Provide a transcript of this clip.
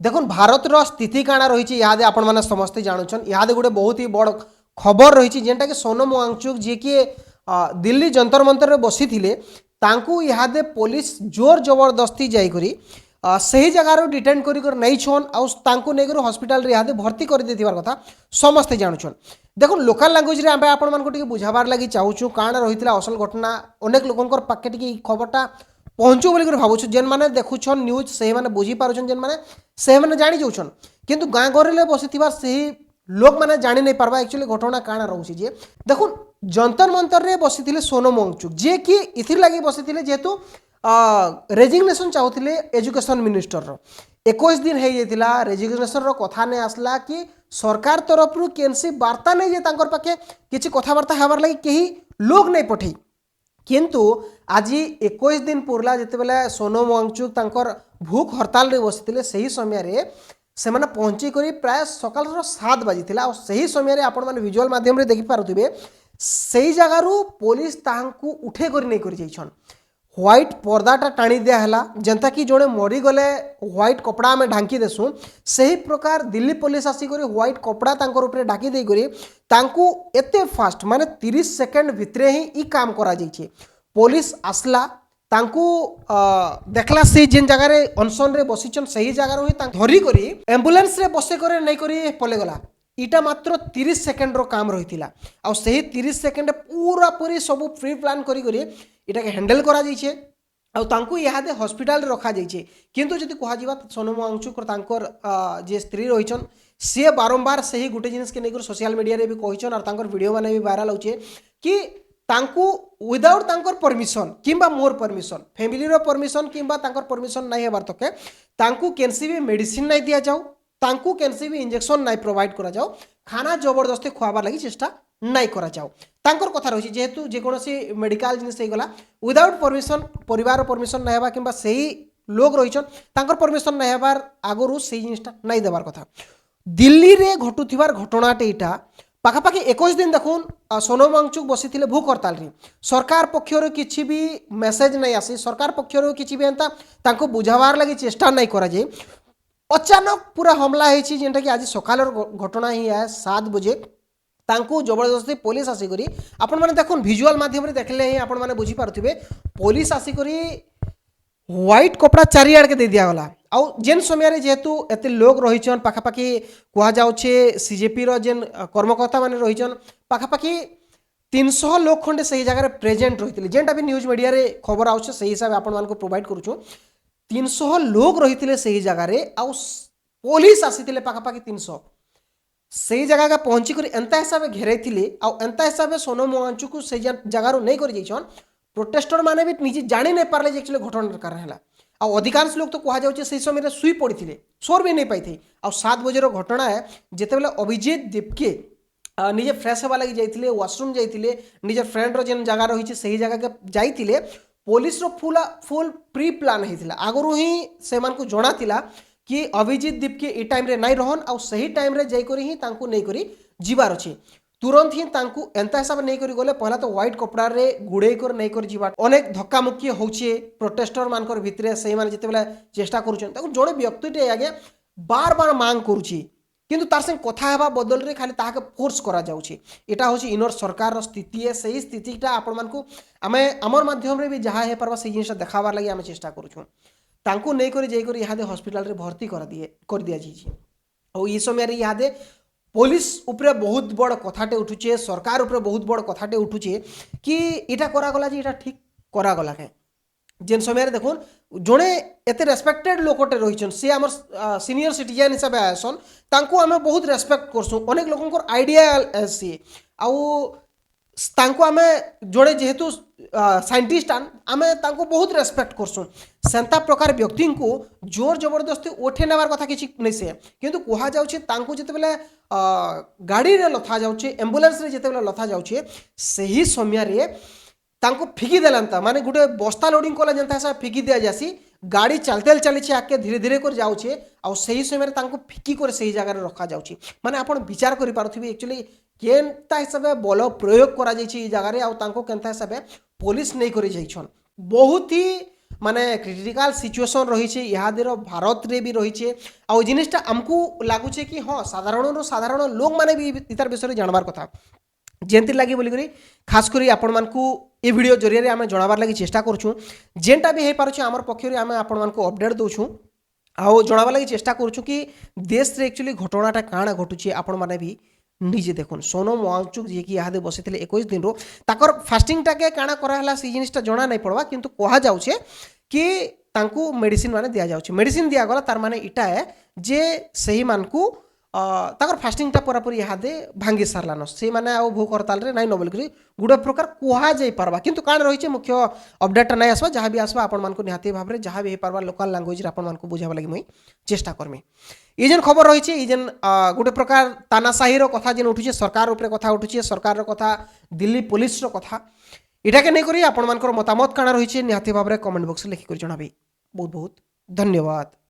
देखो भारतर स्थिति काଣା रही इहादे आपण मैंने समस्ते जानून इहादे गोटे बहुत ही बड़ खबर रही जेनटा कि सोनम वांगचुक जी कि दिल्ली जंतर मंतर बसी थे तांकू इहादे पुलिस जोर जबरदस्ती जाइकरी सही जगार डिटेन कर नहीं छन आउ नहीं हस्पिटाल इहादे भर्ती कर देथिबार कथा समस्ते जानून देखो लोकल लैंग्वेज रे आमे आपण मानको टिके बुझाबार लागि चाहूछु काଣା रहितला असल घटना अनेक लोकंकर पाके टिके खबरटा पहुँचू बोलिक भावुँ जेन मैंने देखुन न्यूज से मैंने बुझी पार्छन जेन मैंने से मैंने जानी जाऊन किंतु गाँ गहरे बसी से लोक मैंने जानी नहीं पार्बा एक्चुअली घटना काଣା रोचे जे देखो जंतर मंतर रे बसी सोनम वांगचुक जे कि इथिर लगी बसी जेहेतु रेजिग्नेशन चाहूले एजुकेशन मिनिस्टर 21 दिन हो जाता रेजिग्नेशन कथा नहीं आसला कि सरकार तरफ केनसी वार्ता नहीं जे तांकर पाखे किसी कथबार्ता हबार लगी कहीं लोग नहीं पठे किंतु आज 21 दिन पुरला जितेबाला सोनम वांगचुक तांकर भूख हड़ताल रे बसी से समय रे से मैंने पहुँची कर प्राय सकाल 7 बाजी से समय आपण मैंने विजुअल माध्यम देखी पारे से जगार पुलिस तांकू उठे कर नहीं कर व्हाइट पर्दाटा टाणी दिहला जेनता कि जड़े मरीगले व्हाइट कपड़ा आम ढांकी देसुँ से ही प्रकार दिल्ली पुलिस आसिक व्हाइट कपड़ा तांकर ऊपर ढाकी देकर तांकू एते फास्ट माने 30 सेकेंड भितरे ही ई काम करा जाइछे पुलिस आसला तांकू देखला से जेन जगह अनशन रे बसीचन सही जगह ही धरी करी एम्बुलेंस रे बसे करे नहीं करी पले गला इटा मात्र 30 सेकेंड रो काम रही आ सही 30 सेकेंड पूरा पूरी सब प्री प्लान करी करी इटा के हैंडल करा जाइछे आ तांकू इहादे हॉस्पिटल रे रखा जाइछे किंतु जदि कहा जिबा सोनम वांगचुक तांकर जे स्त्री रहिछन से बारंबार सही गुटे जिनिस के नेकर सोशल मीडिया रे भी कहिछन और तांकर वीडियो माने भी वायरल होचे कि तांकू विदाउट तांकर परमिशन किंबा मोर परमिशन फैमिली रो परमिशन किंबा तांकर परमिशन नहीं हेबार तके तांकू केनसी भी मेडिसिन नहीं दिया जाऊ तांकू केनसी भी इंजेक्शन नहीं प्रोवाइड करा जाऊ खाना जबरदस्ती खुआबार लगी चेष्टा नहीं करा जाऊ तांकर कथा रही जेहेतु जेकोसी मेडिकल जिनिस गला विदाउट परमिशन परिवार परमिशन नहीं हेबा किंबा सही लोग रहीछन तांकर परमिशन नहीं हेबार आगरू सही जिनिसटा नहीं देबार कथा दिल्ली रे घटुथिबार घटनाटे इटा पाखापाखि 21 दिन देखुन सोनम वांगचुक बसी थे भूख हड़ताल रे सरकार पक्षर किसी भी मेसेज नहीं आसी सरकार पक्षर किसी भी एंता तांको बुझावार लगी चेष्टा नहीं करा जाए अचानक पूरा हमला होती जेनटा कि आज सकाल घटना ही है 7 बजे तांको जबरदस्ती पुलिस आसिक आपण मैंने देखुन विजुअल माध्यम देखले ही आपण मैंने बुझी पारुथिबे पुलिस आसिक व्हाइट कपड़ा चारिआड़ के दे दिगला आउ जेन समय जेहेतु एते लोग रहीचन पाखापाखि कह जाऊे सीजेपी जेन कर्मकर्ता मैंने रहीचन पाखापाखि 300 लोग खंडे सही जगह प्रेजेंट रही जेनटा भी न्यूज मीडिया रे खबर आउछ सही हिसाब आपण मानको प्रोवाइड करूछु 300 लोग रही सही जगार आउ पुलिस आसी पाखापाखि 300 से जगह पहुँची कर एंता हिसाब घेरे आउ एंता हिसाब सोनम वांगचुक से जगार नहीं कर जाइछन प्रोटेस्टर माने भी निजे जानी नहीं पारे एक्चुअली घटना कारण है आउ अधिकांश लोग तो कह जाऊे से समय शुई पड़ते सोर भी नहीं पाई आउ 7 बजे घटना है जितेबाला अभिजीत दीपके निजे फ्रेश होगा लगी जाइए वाशरूम जाइए निजे फ्रेंड जेन जगह रही से जगह के जाइए पुलिस फुल प्री प्लान होता आगु ही से जना था कि अभिजीत दीपके ये टाइम रे नहीं रहन आउ सही टाइम रे जाइकर ही तांकू नहीं करी जीवार अच्छे तुरंत ही तांकू एंता हिसाब नहीं करी गले पहला तो व्हाइट कपड़ा रे गुड़े कर नहीं कर जीवा अनेक धक्का मुक्की होचे प्रोटेस्टर मानकर भितरे से माने जितेबाला चेष्टा करूछन ताकू जड़े व्यक्तिटे आगे बार बार मांग करूची किंतु तार संग कथा हेबा बदल रे खाली ताके फोर्स करा जाउची एटा होची इनर सरकार रो स्थिति है सही स्थितिटा आपण मानकू आमे हमर माध्यम रे भी जहा हे परबा सही जिनिस देखाबार लागि आमे चेष्टा करूछन तांकू नहीं करी जाई करी इहादे हॉस्पिटल रे भर्ती कर दिया जी और ई समय रे इहादे पुलिस उपरे बहुत बड़ कथाटे उठुचे सरकार उपरे बहुत बड़ कथाटे उठुचे कि इटा करागला जी इटा ठीक करागला के जेन समय देखुन जड़े एत रेस्पेक्टेड लोकटे रही सी आम सीनियर सिटीजन हिसाब से आसन तांको आमे बहुत रेस्पेक्ट करसुँ अनेक लोक आइडिया सी आउ तांको आमे जोड़े जेहेतु साइंटिस्ट आमे तांको बहुत रेस्पेक्ट करसुँ सेंता प्रकार व्यक्ति को जोर जबरदस्ती उठे नेबार कथा किसी नहीं से किंतु कह जाउछे तांको जितेबाला गाड़ी रे लथा जाउछे एम्बुलेंस रे जितेबाला लथा जाउछे सही समय रे तांको फिकी देलांता माने गुटे बस्ता लोडिंग कला जनता हिसाब फिकी दिया जासी गाड़ी चलते चली आगे धीरे धीरे कर जाउछे आ सही समय तांको फिकी कर सही जगह रखा जाउछे माने आपण विचार करि पारुथिबे एक्चुअली केनता हिसाब बल प्रयोग करा जाइछि जगह रे आ तांको केनता हिसाब पुलिस नहीं करि जाइछन बहुत ही माने क्रिटिकल सिचुएशन रही इहादेर भारत रे भी रही आउ जिनिसटा आमको लगुचे कि हाँ साधारण साधारण लोक मैंने भी इतार विषय जानबार कथा जेंति लगी बोलिक खास करी आपण मानकू ए वीडियो जरिए आम जनाबार लगी चेष्टा करूँ जेनटा भी हो पारे आम पक्ष आम आपण मानकू अपडेट दौछूँ आउ जनाबार लगी चेष्टा करूँ कि देश रे एक्चुअली घटनाटा काଣା घटुची आपण माने भी निजे देखुन सोनम वांगचुक जी की इहादे बसी 21 दिन रो ताकर फास्टिंगटा के काଣା कराला से जिनिसटा जना नहीं पड़वा किंतु कहा जाउछे कि तांकू मेडिसिन माने दिया जाउछे मेडिसिन दिया गला तार माने इटा है जे सही मानकू ताकर फास्टिंगटा पूरापूरी इहादे भांगी सारलान से माने आ भूख हड़ताल रे नाइ न बोल गुड़े प्रकार कहा जाई पारबा किंतु काण रही मुख्य अपडेट नाइ आसबा जहाँ भी आसबा आपण मानकू निहाती भाव में जहाँ भी हो पारबा लोकल लैंग्वेज रे आपण मानकू बुझाबा लगी मुई चेष्टा करमी ये जेन खबर रही ये जेन गोटे प्रकार तानाशाही कथा जेन उठुचे सरकार उपरे कथा उठुचे सरकार कथा दिल्ली पुलिस कथा इटा के नहीं करी आपण मानकर मतामत काଣା रही निहाती भाव में कमेंट बॉक्स लिखिक जनाबी बहुत बहुत धन्यवाद।